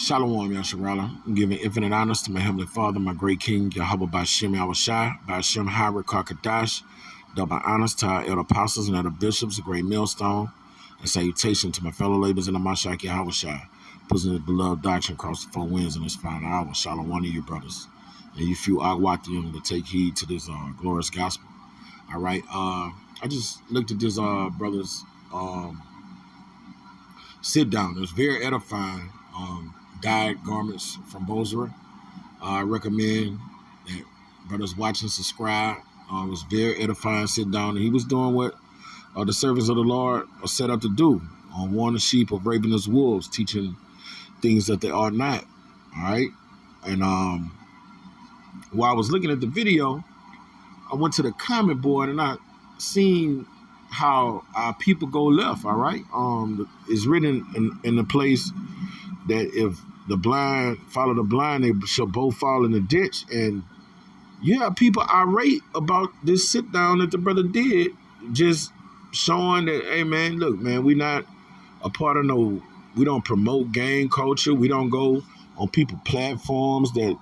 Shalom, Yasharala. I'm giving infinite honors to my Heavenly Father, my great King, Yahweh Bashem Yahushai, Bashem Hyrek Kakadash. Double honors to our elder apostles and elder bishops, a great millstone, and salutation to my fellow laborers in the Mashak Yahushai, pushing his beloved doctrine across the four winds in this final hour. Shalom, one of you brothers. And you few Agwatium to take heed to this glorious gospel. All right. I just looked at this brother's sit down. It was very edifying. Dyed garments from Bozrah. I recommend that brothers watch and subscribe. It was very edifying. Sit down, and he was doing what the servants of the Lord are set up to do: warn the sheep of ravenous wolves, teaching things that they are not. All right, and while I was looking at the video, I went to the comment board and I seen how people go left. All right, it's written in the place that if the blind follow the blind, they shall both fall in the ditch. And you have people irate about this sit down that the brother did, just showing that, hey man, look, man, we not a part of we don't promote gang culture. We don't go on people platforms that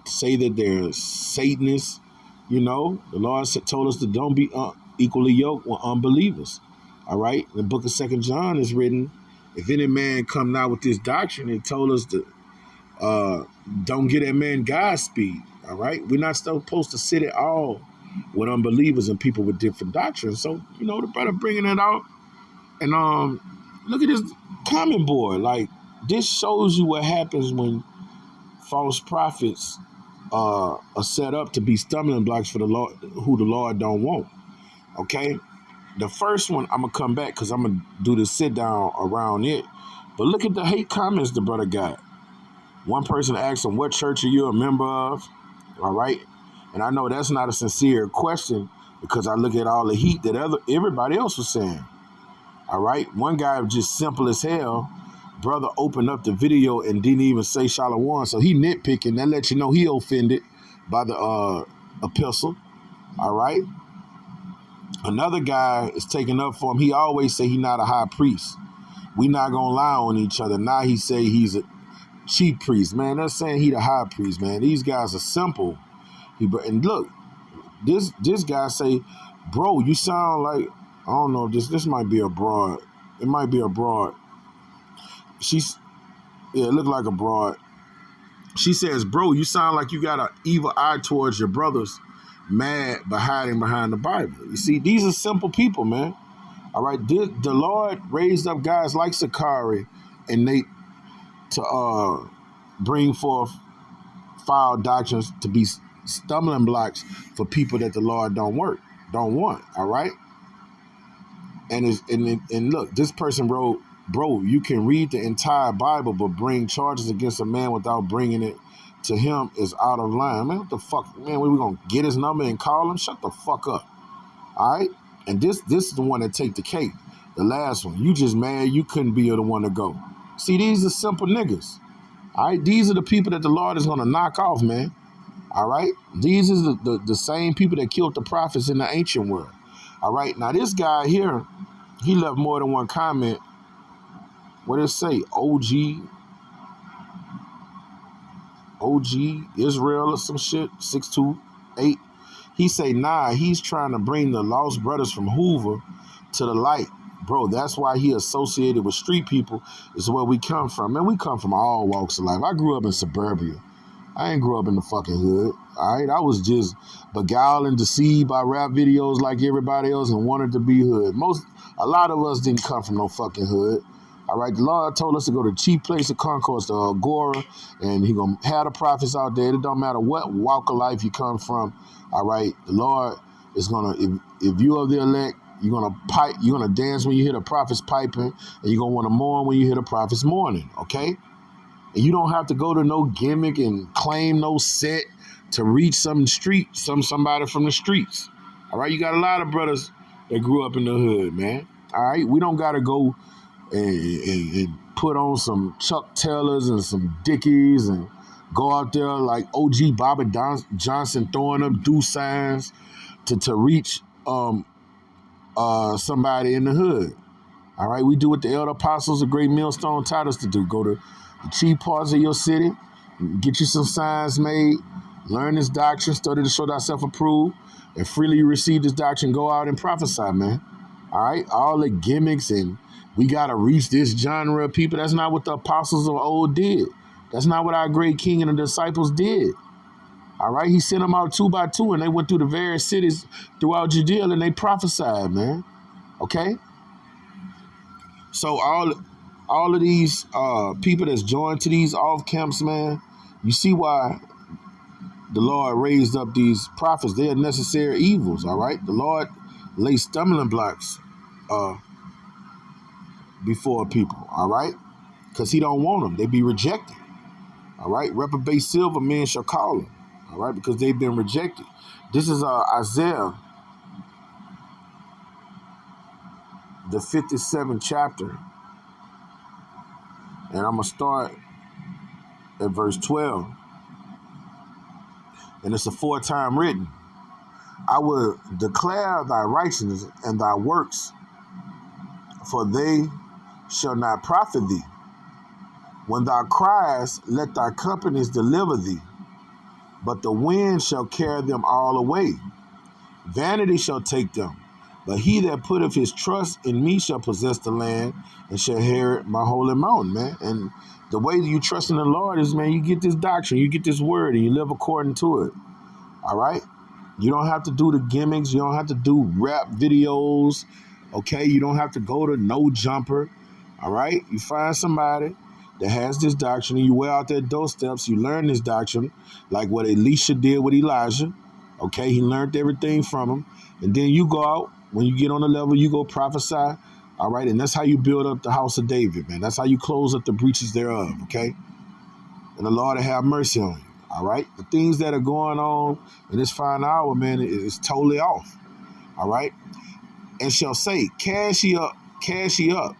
say that they're Satanists. You know, the Lord told us to don't be equally yoked with unbelievers. All right, the book of 2 John is written, if any man come now with this doctrine, it told us to don't get that man Godspeed. All right, we're not supposed to sit at all with unbelievers and people with different doctrines. So you know, the brother bringing it out, and look at this comment board. Like, this shows you what happens when false prophets are set up to be stumbling blocks for the Lord, who the Lord don't want. Okay. The first one, I'm going to come back because I'm going to do the sit down around it. But look at the hate comments the brother got. One person asked him, what church are you a member of? All right. And I know that's not a sincere question because I look at all the heat that everybody else was saying. All right. One guy was just simple as hell. Brother opened up the video and didn't even say Shalom. So he nitpicking. That lets you know he offended by the epistle. All right. Another guy is taking up for him. He always say he not a high priest. We not gonna lie on each other. Now he say he's a chief priest. Man, that's saying he the high priest, man. These guys are simple. And look, this guy say, bro, you sound like, I don't know, this might be a broad. It might be a broad. It looked like a broad. She says, bro, you sound like you got an evil eye towards your brothers, mad but hiding behind the Bible. You see, these are simple people, man. All right, the Lord raised up guys like Sakari and Nate to bring forth foul doctrines to be stumbling blocks for people that the Lord don't want. All right, and look, this person wrote, bro, you can read the entire Bible, but bring charges against a man without bringing it to him is out of line. Man, what the fuck? Man, we going to get his number and call him? Shut the fuck up. All right? And this is the one that take the cake. The last one. You just mad you couldn't be the one to go. See, these are simple niggas. All right? These are the people that the Lord is going to knock off, man. All right? These is the same people that killed the prophets in the ancient world. All right? Now, this guy here, he left more than one comment. What did it say? OG Israel or some shit, 628. He say, nah, he's trying to bring the lost brothers from Hoover to the light. Bro, that's why he associated with street people, is where we come from. Man, we come from all walks of life. I grew up in suburbia. I ain't grew up in the fucking hood. All right, I was just beguiled and deceived by rap videos like everybody else and wanted to be hood. A lot of us didn't come from no fucking hood. All right, the Lord told us to go to the chief place of concourse, the Agora, and he gonna have the prophets out there. It don't matter what walk of life you come from. All right, the Lord is gonna, if you are the elect, you're gonna dance when you hear the prophets piping, and you're gonna want to mourn when you hear the prophets mourning. Okay, and you don't have to go to no gimmick and claim no set to reach somebody from the streets. All right, you got a lot of brothers that grew up in the hood, man. All right, we don't gotta go and put on some Chuck Taylors and some Dickies and go out there like OG Bobby Johnson throwing up do signs to reach somebody in the hood. All right, we do what the elder apostles of Great Millstone taught us to do. Go to the chief parts of your city, get you some signs made, learn this doctrine, study to show thyself approved, and freely you receive this doctrine, go out and prophesy, man. All right? All the gimmicks and we got to reach this genre of people. That's not what the apostles of old did. That's not what our great king and the disciples did. All right? He sent them out 2 by 2, and they went through the various cities throughout Judea, and they prophesied, man. Okay? So all of these people that's joined to these off camps, man, you see why the Lord raised up these prophets. They are necessary evils, all right? The Lord laid stumbling blocks before people, all right? Because he don't want them. They be rejected, all right? Reprobate silver men shall call them, all right? Because they've been rejected. This is Isaiah, the 57th chapter. And I'm going to start at verse 12. And it's a 4-time written. I will declare thy righteousness and thy works, for they shall not profit thee. When thou criest, let thy companies deliver thee, but the wind shall carry them all away. Vanity shall take them, but he that putteth his trust in me shall possess the land and shall inherit my holy mountain, man. And the way that you trust in the Lord is, man, you get this doctrine, you get this word, and you live according to it. All right? You don't have to do the gimmicks. You don't have to do rap videos. Okay? You don't have to go to No Jumper. All right? You find somebody that has this doctrine, and you wear out their doorsteps. You learn this doctrine, like what Elisha did with Elijah. Okay? He learned everything from him. And then you go out. When you get on the level, you go prophesy. All right? And that's how you build up the house of David, man. That's how you close up the breaches thereof. Okay? And the Lord will have mercy on you. All right? The things that are going on in this fine hour, man, is totally off. All right? And shall say, cast ye up, cast ye up,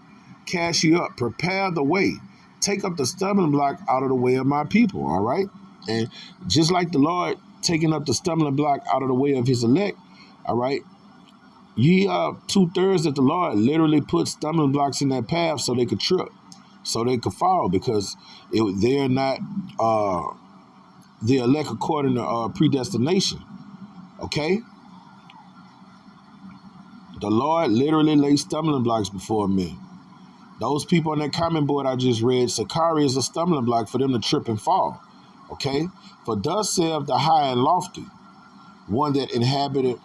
cast ye up, prepare the way. Take up the stumbling block out of the way of my people. All right? And just like the Lord taking up the stumbling block out of the way of his elect, all right? Ye are 2/3 that the Lord literally put stumbling blocks in their path so they could trip, so they could fall, because they're not the elect according to predestination. Okay? The Lord literally laid stumbling blocks before men. Those people on that comment board I just read, Sakari is a stumbling block for them to trip and fall. Okay? For thus saith the high and lofty, one that inhabited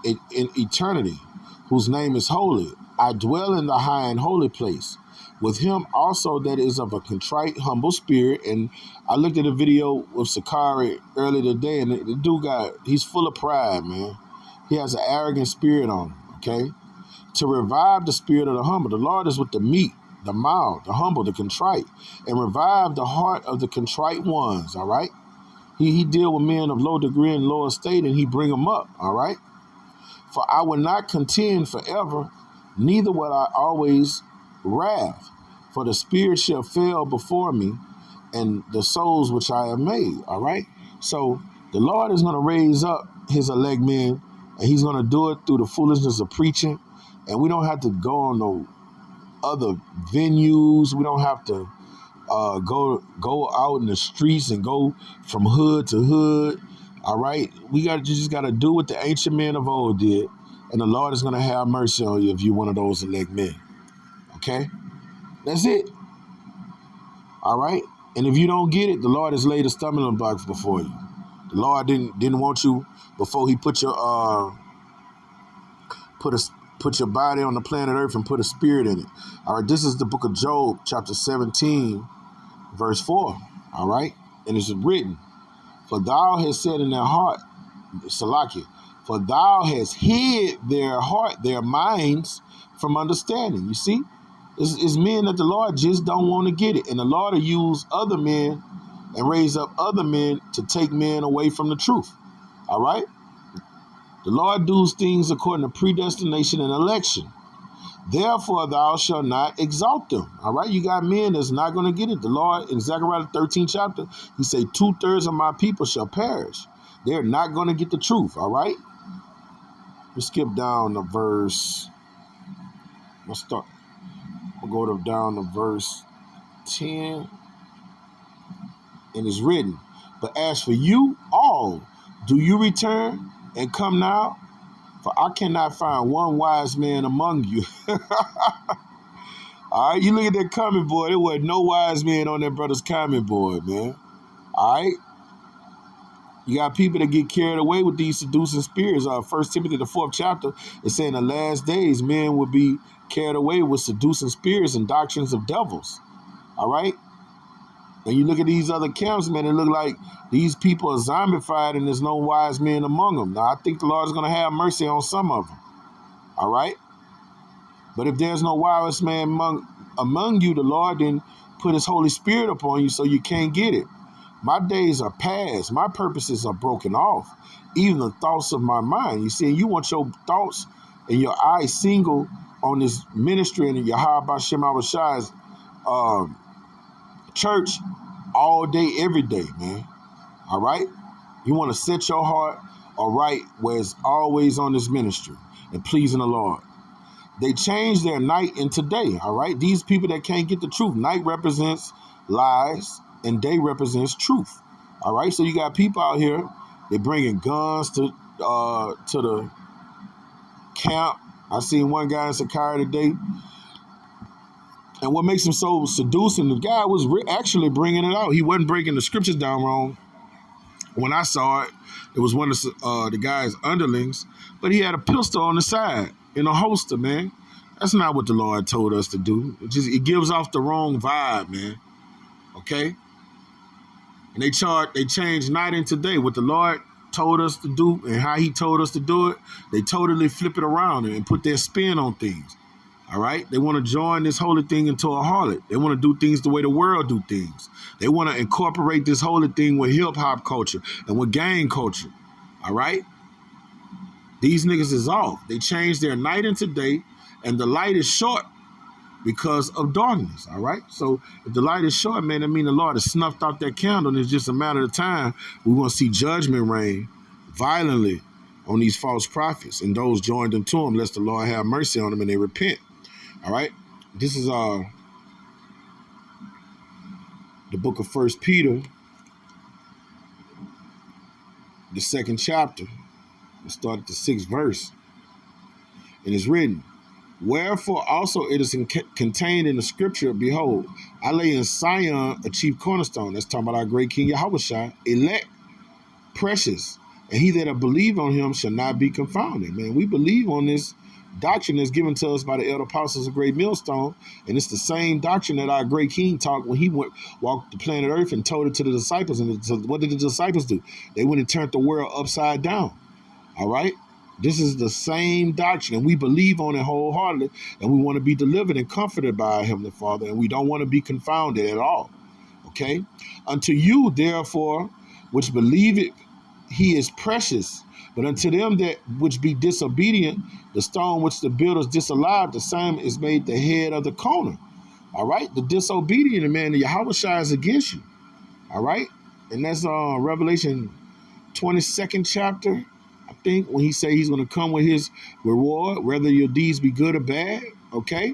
in eternity, whose name is holy. I dwell in the high and holy place, with him also that is of a contrite, humble spirit. And I looked at a video with Sakari earlier today, and the dude he's full of pride, man. He has an arrogant spirit on him, okay? To revive the spirit of the humble. The Lord is with the meek, the mild, the humble, the contrite, and revive the heart of the contrite ones, all right? He deal with men of low degree and low estate, and he bring them up, all right? For I will not contend forever, neither will I always wrath. For the spirit shall fail before me, and the souls which I have made, all right? So the Lord is going to raise up his elect men, and he's going to do it through the foolishness of preaching. And we don't have to go on no other venues. We don't have to go out in the streets and go from hood to hood. All right, just got to do what the ancient men of old did, and the Lord is going to have mercy on you if you're one of those elect men. Okay, that's it. All right, and if you don't get it, the Lord has laid a stumbling block before you. The Lord didn't want you before he put your put your body on the planet Earth and put a spirit in it. All right, this is the book of Job, chapter 17, verse 4. All right, and it's written, for thou hast said in their heart, Salakia, for thou hast hid their heart, their minds from understanding. You see, it's men that the Lord just don't want to get it. And the Lord will use other men and raise up other men to take men away from the truth. All right? The Lord does things according to predestination and election. Therefore, thou shalt not exalt them. All right? You got men that's not going to get it. The Lord, in Zechariah 13 chapter, he said, 2/3 of my people shall perish. They're not going to get the truth. All right? Let's skip down to verse. We'll go down to verse 10. and it's written, but as for you all, do you return and come now? For I cannot find one wise man among you. All right, you look at that comment board. There was no wise man on that brother's comment board, man. All right, you got people that get carried away with these seducing spirits. 1 Timothy, the 4th chapter, is saying the last days men will be carried away with seducing spirits and doctrines of devils. All right, and you look at these other camps, man, it look like these people are zombified and there's no wise men among them. Now, I think the Lord is going to have mercy on some of them. All right, but if there's no wise man among you, the Lord then put his Holy Spirit upon you so you can't get it. My days are past. My purposes are broken off. Even the thoughts of my mind. You see, you want your thoughts and your eyes single on this ministry and Yahweh Bashem Abishai's church all day, every day, man. All right? You want to set your heart all right where it's always on this ministry and pleasing the Lord. They change their night into day, all right? These people that can't get the truth. Night represents lies and day represents truth, all right? So you got people out here, they bringing guns to the camp. I seen one guy in Sakai today, and what makes him so seducing, the guy was actually bringing it out. He wasn't breaking the scriptures down wrong. When I saw it, it was one of the guy's underlings, but he had a pistol on the side in a holster, man. That's not what the Lord told us to do. It gives off the wrong vibe, man. Okay? And they changed night into day. What the Lord told us to do and how he told us to do it, they totally flip it around and put their spin on things. All right? They want to join this holy thing into a harlot. They want to do things the way the world do things. They want to incorporate this holy thing with hip-hop culture and with gang culture. All right? These niggas is off. They changed their night into day, and the light is short because of darkness, all right? So if the light is short, man, that means the Lord has snuffed out that candle, and it's just a matter of time. We're going to see judgment reign violently on these false prophets and those joined unto them, lest the Lord have mercy on them and they repent, all right? This is the book of 1 Peter, the 2nd chapter. We'll start at the 6th verse. And it's written, wherefore also it is contained in the scripture, behold, I lay in Zion a chief cornerstone. That's talking about our great King Yahushua, elect, precious, and he that have believed on him shall not be confounded. Man, we believe on this doctrine that's given to us by the elder apostles of Great Millstone, and it's the same doctrine that our great King taught when he walked the planet Earth and told it to the disciples. And what did the disciples do? They went and turned the world upside down. All right? This is the same doctrine, and we believe on it wholeheartedly, and we want to be delivered and comforted by our Heavenly Father, and we don't want to be confounded at all, okay? Unto you, therefore, which believe it, he is precious, but unto them that which be disobedient, the stone which the builders disallowed, the same is made the head of the corner, all right? The disobedient man, the Yahushua is against you, all right? And that's Revelation 22nd chapter, I think, when he say he's going to come with his reward, whether your deeds be good or bad, okay?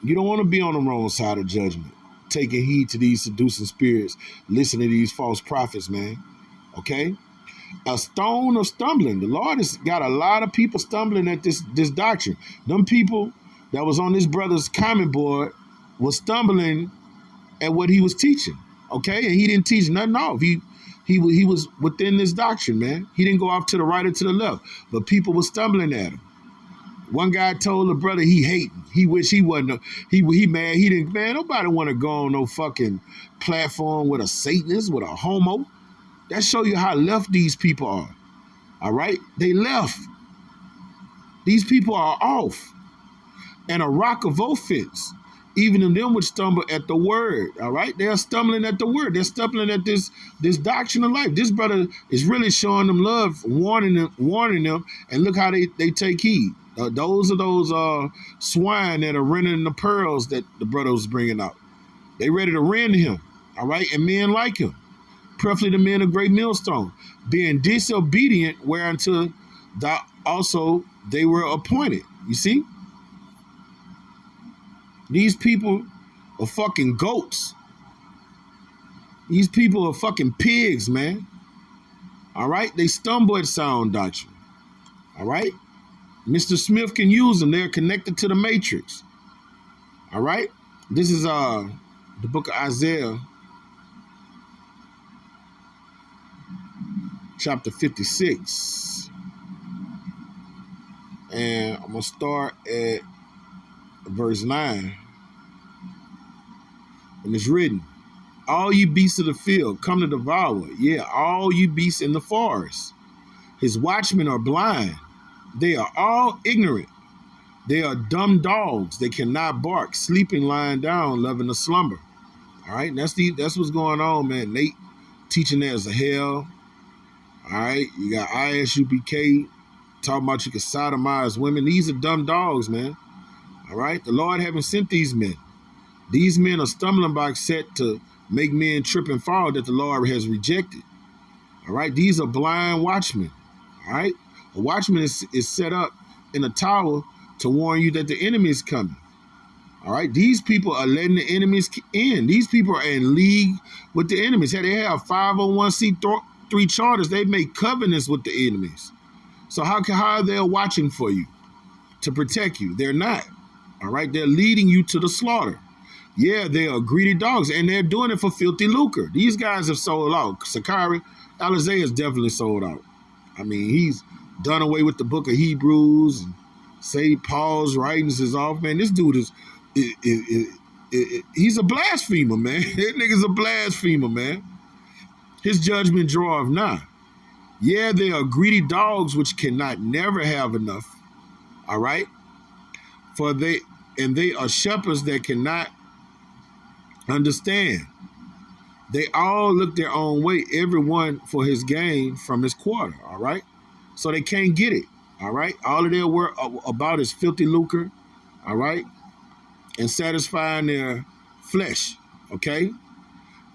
You don't want to be on the wrong side of judgment, taking heed to these seducing spirits, listening to these false prophets, man, okay? A stone of stumbling. The Lord has got a lot of people stumbling at this doctrine. Them people that was on this brother's comment board was stumbling at what he was teaching, okay? And he didn't teach nothing off. He was within this doctrine, man. He didn't go off to the right or to the left, but people were stumbling at him. One guy told the brother he hating. He wish he wasn't. He mad. He didn't. Man, nobody want to go on no fucking platform with a Satanist, with a homo. That show you how left these people are. All right, they left. These people are off, and a rock of offense. Even in them which stumble at the word, all right? They're stumbling at the word. They're stumbling at this doctrine of life. This brother is really showing them love, warning them, and look how they take heed. Those are those swine that are rending the pearls that the brother was bringing out. They ready to rend him, all right? And men like him, preferably the men of Great Millstone, being disobedient whereunto also they were appointed. You see? These people are fucking goats. These people are fucking pigs, man. All right? They stumble at sound doctrine. All right? Mr. Smith can use them. They're connected to the matrix. All right? This is the book of Isaiah, chapter 56. And I'm going to start at verse 9. And it's written, all you beasts of the field come to devour. Yeah, all you beasts in the forest. His watchmen are blind. They are all ignorant. They are dumb dogs. They cannot bark, sleeping, lying down, loving to slumber. All right, that's what's going on, man. Nate teaching there's a hell. All right, you got ISUPK talking about you can sodomize women. These are dumb dogs, man. All right, the Lord haven't sent these men. These men are stumbling blocks set to make men trip and fall that the Lord has rejected. All right, these are blind watchmen. All right, a watchman is set up in a tower to warn you that the enemy is coming. All right, these people are letting the enemies in. These people are in league with the enemies. They have 501c3 charters. They make covenants with the enemies. So how are they watching for you to protect you? They're not. All right, they're leading you to the slaughter. Yeah, they are greedy dogs, and they're doing it for filthy lucre. These guys have sold out. Sakari, Alizé has definitely sold out. I mean, he's done away with the book of Hebrews and say Paul's writings is off. Man, this dude he's a blasphemer, man. That nigga's a blasphemer, man. His judgment draweth nigh. Yeah, they are greedy dogs which cannot never have enough. All right? For they are shepherds that cannot understand. They all look their own way, everyone for his gain from his quarter. All right? So they can't get it. All right? All of their work about is filthy lucre. All right? And satisfying their flesh. Okay?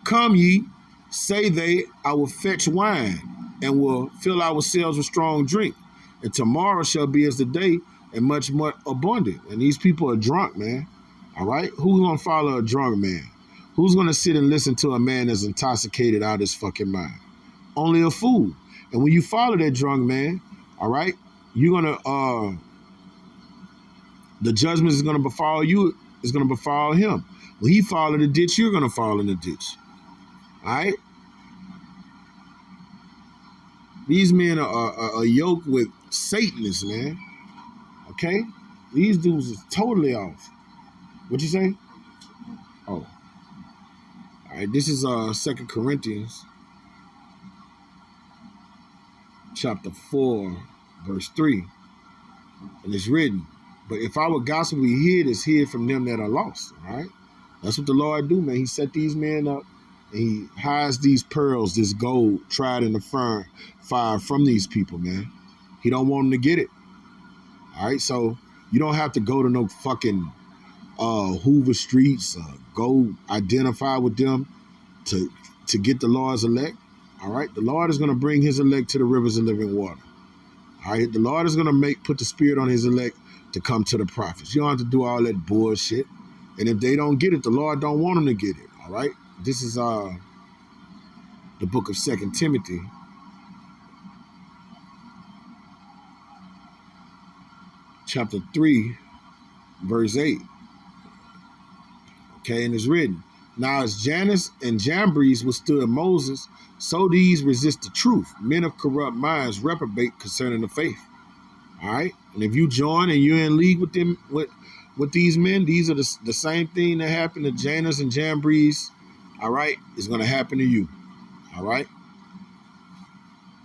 Come ye, say they, I will fetch wine and will fill ourselves with strong drink. And tomorrow shall be as the day and much more abundant. And these people are drunk, man. All right? Who's going to follow a drunk man? Who's going to sit and listen to a man that's intoxicated out of his fucking mind? Only a fool. And when you follow that drunk man, all right, you're going to, the judgment is going to befall you, is going to befall him. When he fall in the ditch, you're going to fall in the ditch. All right? These men are yoked with Satanists, man. Okay? These dudes is totally off. What'd you say? Oh. All right, this is 2 Corinthians chapter 4, verse 3. And it's written, but if our gospel be hid, it's hid from them that are lost. All right? That's what the Lord do, man. He set these men up and he hides these pearls, this gold tried in the fire from these people, man. He don't want them to get it. All right, so you don't have to go to no fucking Hoover Streets, go identify with them to get the Lord's elect. All right, the Lord is going to bring his elect to the rivers of living water. All right, the Lord is going to put the spirit on his elect to come to the prophets. You don't have to do all that bullshit. And if they don't get it, the Lord don't want them to get it. All right, this is the book of 2 Timothy. Chapter 3, verse 8. Okay, and it's written, now as Jannes and Jambres withstood Moses, so these resist the truth. Men of corrupt minds reprobate concerning the faith. All right, and if you join and you're in league with them, with these men, these are the same thing that happened to Jannes and Jambres. All right, is going to happen to you. All right,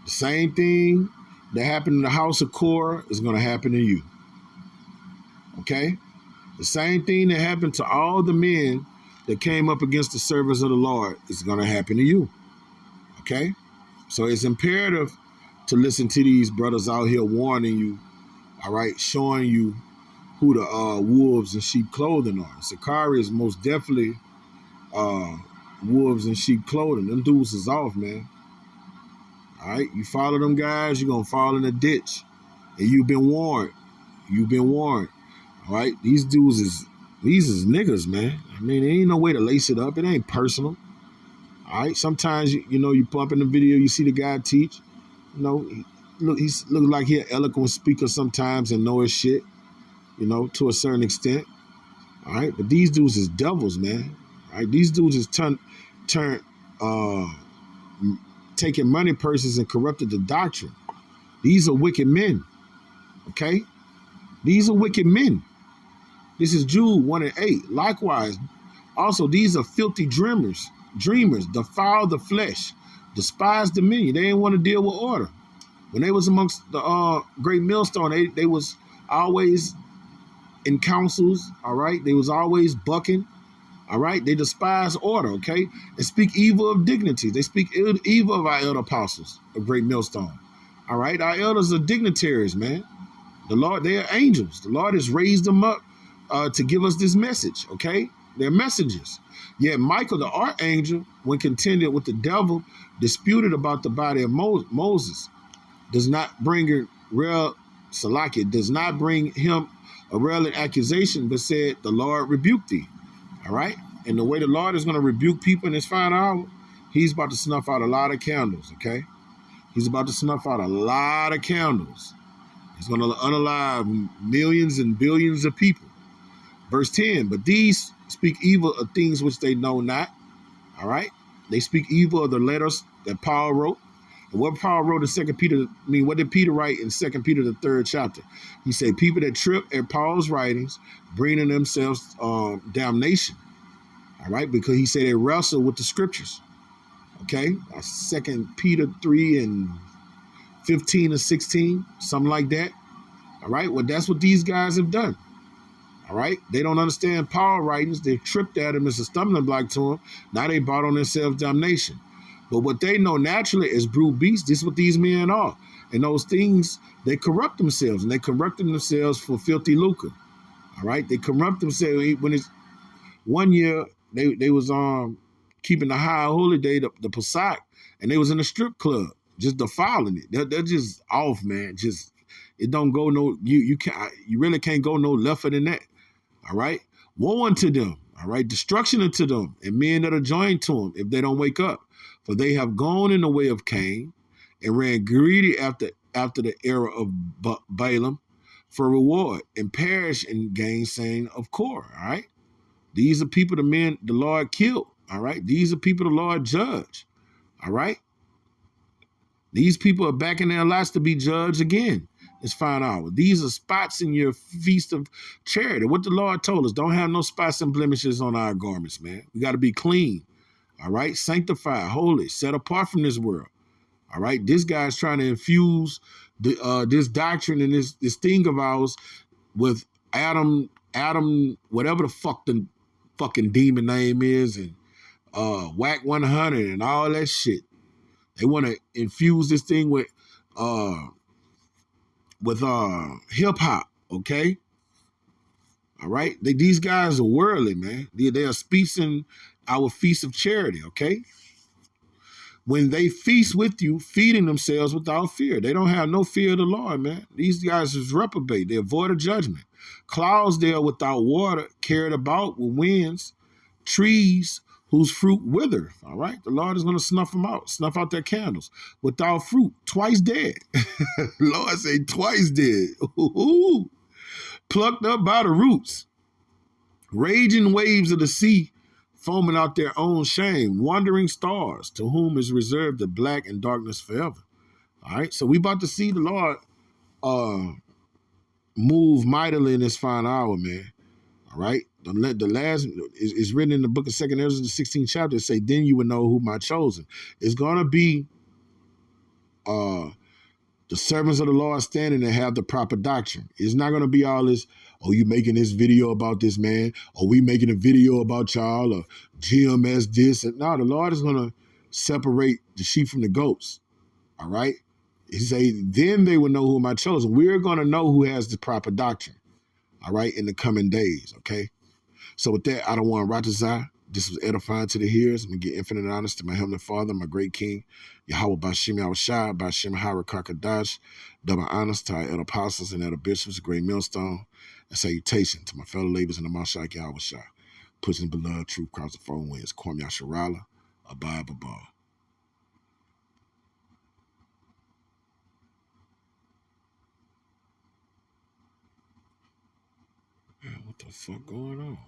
the same thing that happened in the house of Korah is going to happen to you. Okay? The same thing that happened to all the men that came up against the servants of the Lord is going to happen to you. Okay? So it's imperative to listen to these brothers out here warning you, all right, showing you who the wolves in sheep clothing are. Sakari is most definitely wolves in sheep clothing. Them dudes is off, man. All right? You follow them guys, you're going to fall in a ditch. And you've been warned. You've been warned. All right, these is niggas, man. I mean, there ain't no way to lace it up. It ain't personal. All right. Sometimes you pump in the video, you see the guy teach. He's look like he an eloquent speaker sometimes and know his shit. To a certain extent. All right. But these dudes is devils, man. All right. These dudes is turn taking money purses and corrupted the doctrine. These are wicked men. Okay. These are wicked men. This is Jude 1:8. Likewise, also these are filthy dreamers, defile the flesh, despise dominion. They didn't want to deal with order. When they was amongst the great millstone, they was always in councils, all right? They was always bucking, all right? They despise order, okay? And speak evil of dignity. They speak evil of our elder apostles of great millstone, all right? Our elders are dignitaries, man. The Lord, they are angels. The Lord has raised them up to give us this message, okay? They're messengers. Yet Michael, the archangel, when contended with the devil, disputed about the body of Moses, does not bring him a real accusation, but said, the Lord rebuked thee, all right? And the way the Lord is going to rebuke people in this final hour, he's about to snuff out a lot of candles, okay? He's about to snuff out a lot of candles. He's going to unalive millions and billions of people. Verse 10, but these speak evil of things which they know not. All right? They speak evil of the letters that Paul wrote. And what Paul wrote in 2 Peter, what did Peter write in 2 Peter, the 3rd chapter? He said, people that trip at Paul's writings, bringing themselves damnation. All right? Because he said they wrestle with the scriptures. Okay? 2 Peter 3 and 15 and 16, something like that. All right? Well, that's what these guys have done. All right? They don't understand Paul writings. They tripped at him as a stumbling block to him. Now they brought on themselves damnation. But what they know naturally is brute beasts. This is what these men are. And those things, they corrupt themselves. And they corrupted themselves for filthy lucre. All right? They corrupt themselves. When it's 1 year, they was keeping the high holy day, the Pesach, and they was in a strip club, just defiling it. They're just off, man. Just, it don't go no, you really can't go no lefter than that. All right. Woe unto them. All right. Destruction unto them and men that are joined to them if they don't wake up. For they have gone in the way of Cain and ran greedy after the error of Balaam for reward and perish in gainsaying of Korah. All right. These are people the men the Lord killed. All right. These are people the Lord judged. All right. These people are back in their lives to be judged again. It's fine hour. These are spots in your feast of charity. What the Lord told us, don't have no spots and blemishes on our garments, man. We got to be clean. All right. Sanctified, holy, set apart from this world. All right. This guy's trying to infuse this doctrine and this thing of ours with Adam, whatever the fuck the fucking demon name is, and Whack 100 and all that shit. They want to infuse this thing with hip hop, okay? All right? These guys are worldly, man. They are feasting our feast of charity, okay? When they feast with you, feeding themselves without fear. They don't have no fear of the Lord, man. These guys is reprobate. They avoid a judgment. Clouds there without water, carried about with winds, trees whose fruit wither. All right? The Lord is going to snuff out their candles. Without fruit, twice dead. Lord say twice dead. Ooh. Plucked up by the roots. Raging waves of the sea, foaming out their own shame. Wandering stars, to whom is reserved the black and darkness forever. All right? So we about to see the Lord move mightily in this fine hour, man. All right? The last is written in the book of 2 Ezra, the 16th chapter. It say, then you will know who my chosen. It's going to be the servants of the Lord standing and have the proper doctrine. It's not going to be all this, oh, you making this video about this man, or we making a video about y'all, or GMS this. No, the Lord is going to separate the sheep from the goats. All right? He say, then they will know who my chosen. We're going to know who has the proper doctrine. All right? In the coming days. Okay? So with that, I don't want to ratazah. This was edifying to the hearers. I'm going to get infinite honors to my Heavenly Father, my great King, Yahweh Bashim Yahushua, Bashim Hara Kakadash, double honors to our elder apostles and elder bishops, great millstone, and salutation to my fellow laborers in the Mashak Yahushua, pushing beloved truth across the four winds, Kwam Yasharala, a Bible bar. Man, what the fuck going on?